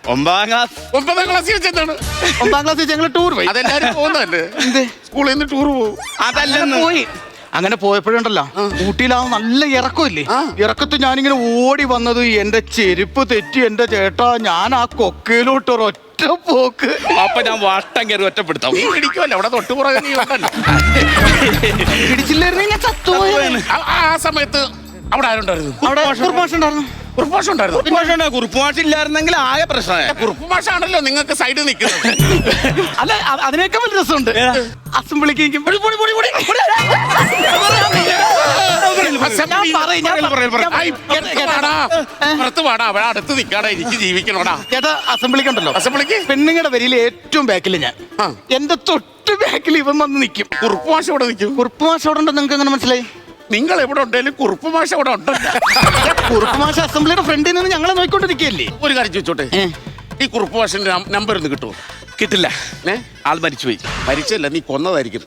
9ാം ക്ലാസ്സിൽ വെച്ചെന്താണ് 9ാം ക്ലാസ്സിൽ വെച്ച് ഞങ്ങൾ ടൂർ പോയി. അതെല്ലാരും പോകുന്നതല്ലേ? സ്കൂളിൽ നിന്ന് ടൂർ പോകും. അതല്ലെന്ന് പോയി. അങ്ങനെ പോയപ്പോഴുണ്ടല്ലോ ഊട്ടിയിലാവും നല്ല ഇറക്കമില്ലേ. ഇറക്കത്ത് ഞാനിങ്ങനെ ഓടി വന്നത് എന്റെ ചെരുപ്പ് തെറ്റി. എന്റെ ചേട്ടാ ഞാൻ ആ കൊക്കയിലോട്ട് ഒരൊറ്റ പോക്ക്. അപ്പൊ ഞാൻ വട്ടം കയറി ഒറ്റപ്പെടുത്താം. നീ പിടിക്കുമല്ലോ അവിടെ തൊട്ട് പുറകെ നീ ഉണ്ടല്ലോ. പിടിച്ചില്ലായിരുന്നു ഞാൻ ചത്തുപോയാണ്. ആ സമയത്ത് അവിടെ ആരുണ്ടായിരുന്നു? അവിടെ കുറുപ്പാഷ ഉണ്ടായിരുന്നു. കുറുപ്പാഷ ഉണ്ടായിരുന്നു. കുറുപ്പുമാഷ ഇല്ലായിരുന്നെങ്കിൽ ആകെ പ്രശ്നമായ. കുറുപ്പുമാഷാണല്ലോ നിങ്ങൾക്ക് സൈഡിൽ നിൽക്കുന്നത്. അല്ല അതിനേക്കാൾ വലിയ രസമുണ്ട്. അസംബ്ലിക്ക് പുറത്ത് പാടാ അവിടെ അടുത്ത് നിൽക്കാടാ. എനിക്ക് ജീവിക്കണോടാ. ചേട്ടാ അസംബ്ലിക്കുണ്ടല്ലോ. അസംബ്ലിക്ക് പെണ്ണുങ്ങളുടെ വരിയിൽ ഏറ്റവും ബാക്കിൽ ഞാൻ. എന്റെ തൊട്ട് ബാക്കിൽ ഇവൻ വന്ന് നിൽക്കും. കുറുപ്പുമാഷ ഇവിടെ നിൽക്കും. കുറുപ്പുമാഷ അവിടെ ഉണ്ടെന്ന് നിങ്ങൾക്ക് എങ്ങനെ മനസ്സിലായി? നിങ്ങൾ എവിടെ ഉണ്ടെങ്കിലും കുറുപ്പുമാഷ അവിടെ ഉണ്ടല്ലോ. കുറുപ്പുമാഷ അസംബ്ലിയുടെ ഫ്രണ്ടിൽ നിന്ന് ഞങ്ങളെ നോക്കിക്കൊണ്ടിരിക്കുകയല്ലേ. ഒരു കാര്യം ചോദിച്ചോട്ടെ, ഈ കുറുപ്പുമാഷിന്റെ നമ്പർ ഒന്ന് കിട്ടുമോ? കിട്ടില്ല. ആൾ മരിച്ചുപോയി. മരിച്ചല്ല, നീ കൊന്നതായിരിക്കും.